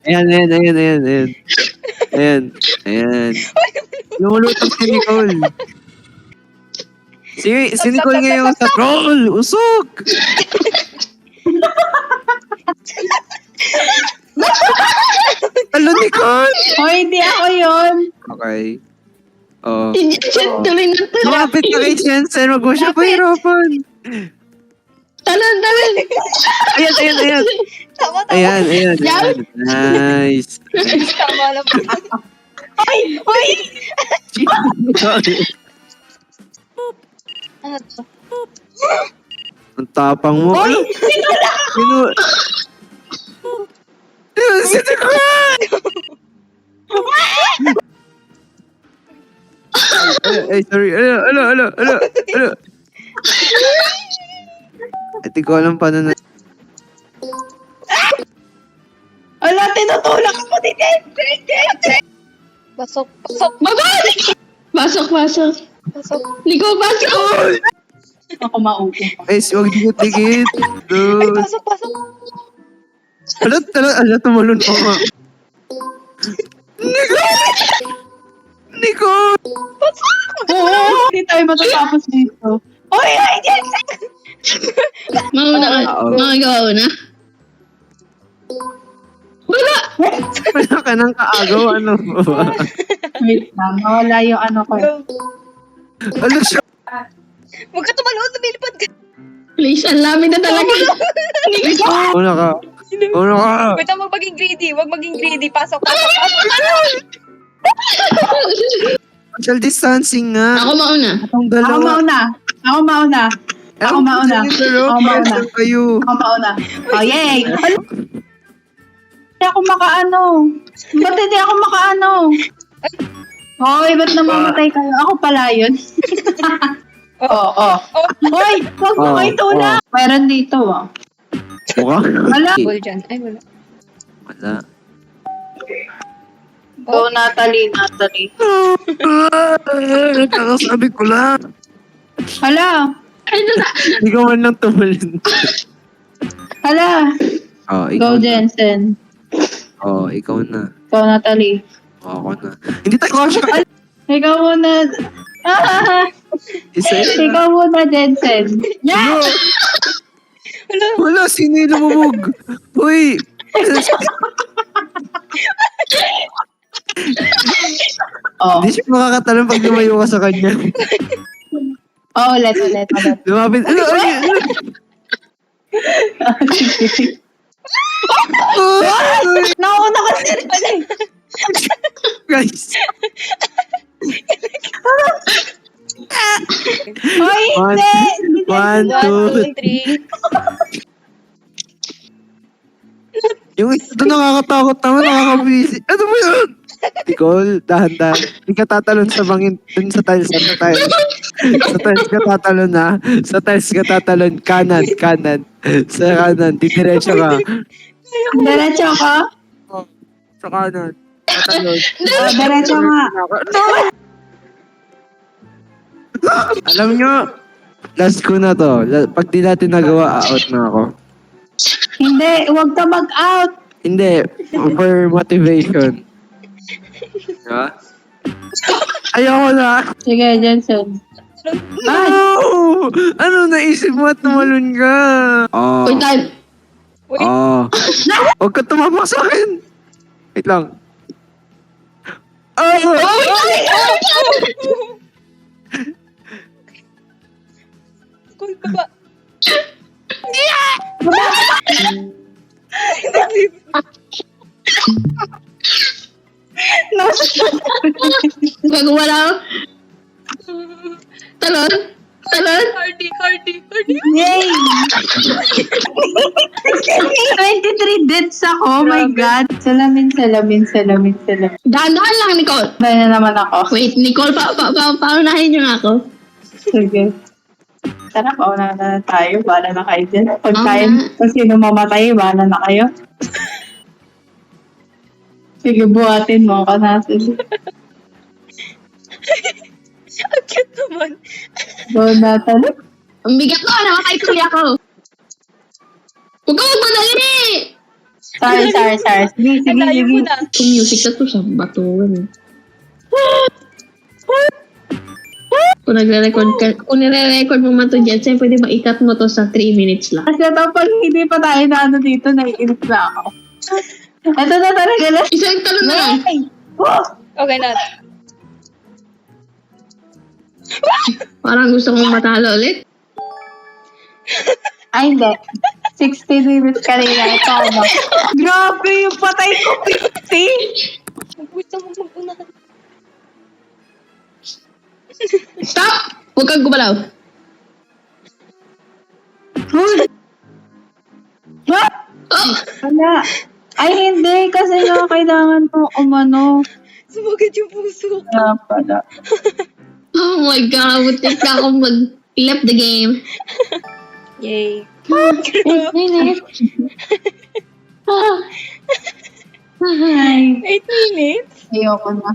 Ayan, ayan, ayan, ayan, ayan. Ayan, ayan. Lumulutang si Nicole. Si Nicole ngayon sa troll! Usok! Hello, Nicole! Hoy, hindi ako yun. Okay. Oo. Si Jensen tuloy na tuloy. Lumapit ka kay Jensen, wag mo siya pahirapan. Talon. Ayan, ayan, ayan. Tama. Ayan, ayan, ayan. Nice. Tama lang. Hoy! Ano to? Ang tapang mo. Hoy! Sino? Si Nicole! Ay, sorry. Ano. At ikaw alam paano na. Ala, tinutulak ako ni Jensen. Pasok. Pasok. Pasok. Nicole, pasok! Ako maupo. Guys, huwag dikit-dikit. Ay, pasok. Ala, tumalon pa nga. Nicole! Oo, hindi tayo matatapos dito. Hoy, Jensen! Mauna ka. Ikaw na. Wala! Wala ka ng kaagaw, ano ba? Wait lang, nawala yung ano ko. Ano siya? Huwag ka tumalon, lumilipad ka. Please, ang lamig na talaga. Una ka. Wait lang, huwag maging greedy. Pasok. Social distancing nga. Ako mauna. Ang Ako dalawa. mauna. Ako mauna. Ako mauna. Ako mauna. Kayo. Ako mauna. Oh, yay! Hindi ako makaano. Ba't hindi ako makaano? Hoy, ba't namamatay kayo? Ako pala yun. Oo. Hoy, huwag mo kayo tulak. Meron dito, ah. Mukha? Wala. Ball dyan. Ay, wala. Wala. Go, Natalie. Kakasabi ko lang. Hala. Hindi ko man lang tumalun. Hala. Oh, Go, Jensen. Oh, ikaw na. Go, Natalie. Oh, ako na. Hindi tayo kasya. Ikaw muna. Isa. Ikaw muna, Jensen. Yeah! Wala, sino yung lumubog? Uy! Oh. Hindi siya makakatalon pag lumayo ka sa kanya. Oh, ulit. Lumapit. Ano? Nauna ka sir. Guys. Hoy, One, hindi. 1, 2, 1, 2, 3. Yung isa doon nakakatakot naman, nakakabisi. Ano ba yun? Nicole, dahan-dahan. Hindi ka tatalon sa bangin, dun sa tiles, sa tiles. Sa tiles ka tatalon na. Sa tiles ka tatalon, kanan. Sa kanan, didiretso ka. Diretso ka? Sa kanan. Tatalon. Oh, diretso nga. Alam nyo, last ko na to. Pag di natin nagawa, out na ako. Hindi, huwag ka mag-out. Hindi, for motivation. Diba? Ayoko na. Sige, Jensen. No! Ano naisip mo at tumalon ka? Oh. Wait time. Oh. Huwag ka tumapak sa akin. Wait lang. Oh! Cool, baba. Wag wala. Talon. Hardy. Yay! 23 deaths ako. Oh my God. Salamin. Dahan-dahan lang, Nicole. Dahil na naman ako. Wait, Nicole, paunahin niyo nga ako. Sige. Tara, pauna na tayo. Bahala na kayo dyan. Pag Oo tayo, nga. kung sino mamatay, bahala na kayo. Sige, buhatin mo ako natin. Ang cute naman. Go natin. Ang bigat ko, namatay tuloy ako. Huwag ka magmadali! Sorry. Sige. Ang layo mo na. Kung music na to, sa batuan. Kung nire-record mo man to dyan, sa'yo pwede maikat mo to sa 3 minutes lang. Kasi ito, pag hindi pa tayo na ano dito, naiinip na ako. Ito na talaga lang. Isang tanong na lang. Okay na. Parang gusto kong matalo ulit. Ay, hindi. 60 minutes kanina. Ito ba? Grabe, yung patay ko 50. Gusto mo mag-unahan. Stop! Huwag kang gumalaw. What? Oh! Wala. Ay, hindi. Kasi nga kailangan mo umano. Sumagad yung puso. Wala pala. Oh my God, butik na akong mag-left the game. Yay. 8 minutes. Ah. Ay, 8 minutes? ayoko na.